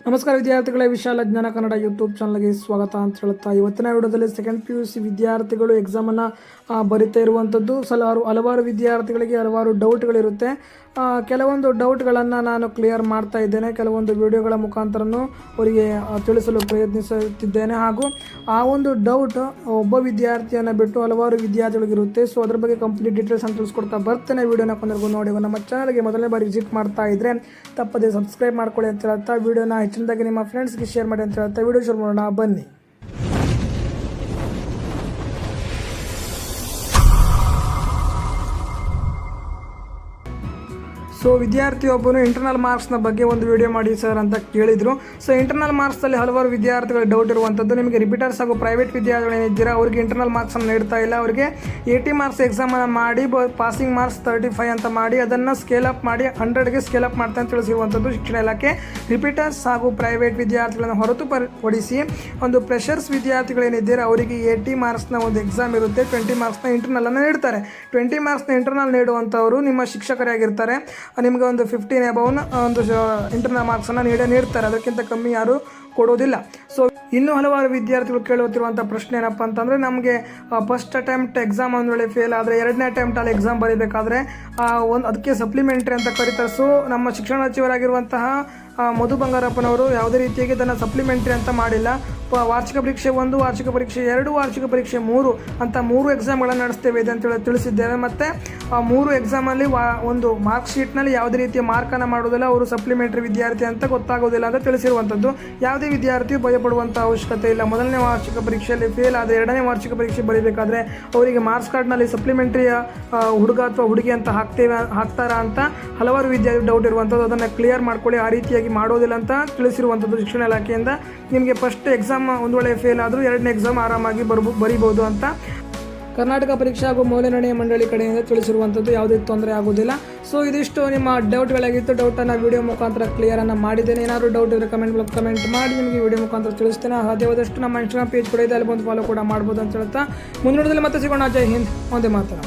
ನಮಸ್ಕಾರ ವಿದ್ಯಾರ್ಥಿಗಳೇ, ವಿಶಾಲ ಜ್ಞಾನ ಕನ್ನಡ ಯೂಟ್ಯೂಬ್ ಚಾನಲ್ಗೆ ಸ್ವಾಗತ ಅಂತ ಹೇಳುತ್ತಾ ಇವತ್ತಿನ ವಿಡಿಯೋದಲ್ಲಿ ಸೆಕೆಂಡ್ PUC ವಿದ್ಯಾರ್ಥಿಗಳು ಎಕ್ಸಾಮನ್ನು ಬರಿತಾ ಇರುವಂಥದ್ದು. ಹಲವಾರು ವಿದ್ಯಾರ್ಥಿಗಳಿಗೆ ಹಲವಾರು ಡೌಟ್ಗಳಿರುತ್ತೆ. ಕೆಲವೊಂದು ಡೌಟ್ಗಳನ್ನು ನಾನು ಕ್ಲಿಯರ್ ಮಾಡ್ತಾ ಇದ್ದೇನೆ. ಕೆಲವೊಂದು ವಿಡಿಯೋಗಳ ಮುಖಾಂತರನೂ ಅವರಿಗೆ ತಿಳಿಸಲು ಪ್ರಯತ್ನಿಸುತ್ತಿದ್ದೇನೆ. ಹಾಗೂ ಆ ಒಂದು ಡೌಟ್ ಒಬ್ಬ ವಿದ್ಯಾರ್ಥಿಯನ್ನು ಬಿಟ್ಟು ಹಲವಾರು ವಿದ್ಯಾರ್ಥಿಗಳಿಗಿರುತ್ತೆ. ಸೊ ಅದ್ರ ಬಗ್ಗೆ ಕಂಪ್ಲೀಟ್ ಡೀಟೇಲ್ಸ್ ಅಂತ ತಿಳಿಸ್ಕೊಡ್ತಾ ಬರ್ತೇನೆ. ವಿಡಿಯೋನ ಕೊನೆಗೂ ನೋಡಿ. ನಮ್ಮ ಚಾನಲ್ಗೆ ಮೊದಲನೇ ಬಾರಿ ವಿಸಿಟ್ ಮಾಡ್ತಾ ಇದ್ದರೆ ತಪ್ಪದೇ ಸಬ್ಸ್ಕ್ರೈಬ್ ಮಾಡ್ಕೊಳ್ಳಿ ಅಂತ ಹೇಳ್ತಾ ವಿಡಿಯೋನ ಹೆಚ್ಚಿನದಾಗಿ ನಿಮ್ಮ ಫ್ರೆಂಡ್ಸ್ಗೆ ಶೇರ್ ಮಾಡಿ ಅಂತ ಹೇಳ್ತಾ ವಿಡಿಯೋ ಶುರು ಮಾಡೋಣ, ಬನ್ನಿ. ಸೊ ವಿದ್ಯಾರ್ಥಿಯೊಬ್ಬನು ಇಂಟರ್ನಲ್ ಮಾರ್ಕ್ಸ್ನ ಬಗ್ಗೆ ಒಂದು ವಿಡಿಯೋ ಮಾಡಿ ಸರ್ ಅಂತ ಕೇಳಿದರು. ಸೊ ಇಂಟರ್ನಲ್ ಮಾರ್ಕ್ಸಲ್ಲಿ ಹಲವಾರು ವಿದ್ಯಾರ್ಥಿಗಳಿಗೆ ಡೌಟ್ ಇರುವಂಥದ್ದು. ನಿಮಗೆ ರಿಪೀಟರ್ಸ್ ಹಾಗೂ ಪ್ರೈವೇಟ್ ವಿದ್ಯಾರ್ಥಿಗಳೇನಿದ್ದೀರಾ ಅವರಿಗೆ ಇಂಟರ್ನಲ್ ಮಾರ್ಕ್ಸನ್ನು ನೀಡ್ತಾ ಇಲ್ಲ. ಅವರಿಗೆ 80 ಮಾರ್ಕ್ಸ್ ಎಕ್ಸಾಮನ್ನು ಮಾಡಿ ಪಾಸಿಂಗ್ ಮಾರ್ಕ್ಸ್ 35 ಅಂತ ಮಾಡಿ ಅದನ್ನು ಸ್ಕೇಲ್ ಅಪ್ ಮಾಡಿ 100ಗೆ ಸ್ಕೇಲ್ ಅಪ್ ಮಾಡ್ತಾ ಅಂತ ತಿಳಿಸಿರುವಂಥದ್ದು ಶಿಕ್ಷಣ ಇಲಾಖೆ. ರಿಪೀಟರ್ಸ್ ಹಾಗೂ ಪ್ರೈವೇಟ್ ವಿದ್ಯಾರ್ಥಿಗಳನ್ನು ಹೊರತುಪಡಿಸಿ ಒಂದು ಫ್ರೆಷರ್ಸ್ ವಿದ್ಯಾರ್ಥಿಗಳೇನಿದ್ದೀರಾ ಅವರಿಗೆ 80 ಮಾರ್ಕ್ಸ್ನ ಒಂದು ಎಕ್ಸಾಮ್ ಇರುತ್ತೆ. 20 ಮಾರ್ಕ್ಸ್ನ ಇಂಟರ್ನಲನ್ನು ನೀಡ್ತಾರೆ. 20 ಮಾರ್ಕ್ಸ್ನ ಇಂಟರ್ನಲ್ ನೀಡುವಂಥವರು ನಿಮ್ಮ ಶಿಕ್ಷಕರಾಗಿರ್ತಾರೆ. ನಿಮಗೆ ಒಂದು 15 ಅಬೌವ್ನ ಒಂದು ಇಂಟರ್ನಲ್ ಮಾರ್ಕ್ಸನ್ನು ನೀಡ್ತಾರೆ. ಅದಕ್ಕಿಂತ ಕಮ್ಮಿ ಯಾರು ಕೊಡೋದಿಲ್ಲ. ಸೊ ಇನ್ನೂ ಹಲವಾರು ವಿದ್ಯಾರ್ಥಿಗಳು ಕೇಳುತ್ತಿರುವಂಥ ಪ್ರಶ್ನೆ ಏನಪ್ಪ ಅಂತಂದರೆ, ನಮಗೆ ಫಸ್ಟ್ ಅಟೆಂಪ್ಟ್ ಎಕ್ಸಾಮ್ ಒಂದು ವೇಳೆ ಫೇಲ್ ಆದರೆ 2ನೇ ಅಟೆಂಪ್ಟಲ್ಲಿ ಎಕ್ಸಾಮ್ ಬರೀಬೇಕಾದ್ರೆ ಅದಕ್ಕೆ ಸಪ್ಲಿಮೆಂಟ್ರಿ ಅಂತ ಕರೀತಾರೆ. ಸೊ ನಮ್ಮ ಶಿಕ್ಷಣ ಸಚಿವರಾಗಿರುವಂತಹ ಮಧು ಬಂಗಾರಪ್ಪನವರು ಯಾವುದೇ ರೀತಿಯಾಗಿ ಇದನ್ನು ಸಪ್ಲಿಮೆಂಟ್ರಿ ಅಂತ ಮಾಡಿಲ್ಲ. ವಾರ್ಷಿಕ ಪರೀಕ್ಷೆ 1, ವಾರ್ಷಿಕ ಪರೀಕ್ಷೆ 2, ವಾರ್ಷಿಕ ಪರೀಕ್ಷೆ 3 ಅಂತ 3 ಎಕ್ಸಾಮ್ಗಳನ್ನು ನಡೆಸ್ತೇವೆ ಇದೆ ಅಂತೇಳಿ ತಿಳಿಸಿದ್ದೇವೆ. ಮತ್ತು 3 ಎಕ್ಸಾಮಲ್ಲಿ ಒಂದು ಮಾರ್ಕ್ ಶೀಟ್ನಲ್ಲಿ ಯಾವುದೇ ರೀತಿಯ ಮಾರ್ಕನ್ನು ಮಾಡೋದಿಲ್ಲ. ಅವರು ಸಪ್ಲಿಮೆಂಟ್ರಿ ವಿದ್ಯಾರ್ಥಿ ಅಂತ ಗೊತ್ತಾಗೋದಿಲ್ಲ ಅಂತ ತಿಳಿಸಿರುವಂಥದ್ದು. ಯಾವುದೇ ವಿದ್ಯಾರ್ಥಿಯು ಭಯಪಡುವಂಥ ಅವಶ್ಯಕತೆ ಇಲ್ಲ. ಮೊದಲನೇ ವಾರ್ಷಿಕ ಪರೀಕ್ಷೆಯಲ್ಲಿ ಫೇಲ್ ಆದರೆ 2ನೇ ವಾರ್ಷಿಕ ಪರೀಕ್ಷೆ ಬರೀಬೇಕಾದ್ರೆ ಅವರಿಗೆ ಮಾರ್ಕ್ಸ್ ಕಾರ್ಡ್ನಲ್ಲಿ ಸಪ್ಲಿಮೆಂಟ್ರಿಯ ಹುಡುಗ ಅಥವಾ ಹುಡುಗಿ ಅಂತ ಹಾಕ್ತಾರಾ ಅಂತ ಹಲವಾರು ವಿದ್ಯಾರ್ಥಿ ಡೌಟ್ ಇರುವಂಥದ್ದು. ಅದನ್ನು ಕ್ಲಿಯರ್ ಮಾಡ್ಕೊಳ್ಳಿ. ಆ ರೀತಿಯಾಗಿ ಮಾಡೋದಿಲ್ಲ ಅಂತ ತಿಳಿಸಿರುವಂಥದ್ದು ಶಿಕ್ಷಣ ಇಲಾಖೆಯಿಂದ. ನಿಮಗೆ ಫಸ್ಟ್ ಎಕ್ಸಾಮ್ ಒಂದು ವೇಳೆ ಫೇಲ್ ಆದರೂ 2ನೇ ಎಕ್ಸಾಮ್ ಆರಾಮಾಗಿ ಬರೀಬೋದು ಅಂತ ಕರ್ನಾಟಕ ಪರೀಕ್ಷಾ ಹಾಗೂ ಮೌಲ್ಯನಿರ್ಣಯ ಮಂಡಳಿ ಕಡೆಯಿಂದ ತಿಳಿಸಿರುವಂಥದ್ದು. ಯಾವುದೇ ತೊಂದರೆ ಆಗೋದಿಲ್ಲ. ಸೊ ಇದಿಷ್ಟು ನಿಮ್ಮ ಡೌಟ್ಗಳಾಗಿತ್ತು. ಡೌಟನ್ನು ವಿಡಿಯೋ ಮುಖಾಂತರ ಕ್ಲಿಯರನ್ನು ಮಾಡಿದ್ದೇನೆ. ಏನಾದರೂ ಡೌಟ್ ಇದ್ದರೆ ಕಮೆಂಟ್ ಮಾಡಿ ನಿಮಗೆ ವಿಡಿಯೋ ಮುಖಾಂತರ ತಿಳಿಸ್ತೇನೆ. ಸಾಧ್ಯವಾದಷ್ಟು ನಮ್ಮ ಇನ್ಸ್ಟಾಗ್ರಾಮ್ ಪೇಜ್ ಕೂಡ ಇದೆ, ಅಲ್ಲಿ ಬಂದು ಫಾಲೋ ಕೂಡ ಮಾಡ್ಬೋದು ಅಂತ ಹೇಳ್ತಾ ಮುಂದಿನದಲ್ಲಿ ಮತ್ತೆ ಸಿಗೋಣ. ಜೈ ಹಿಂದ್, ಒಂದೇ ಮಾತ್ರ.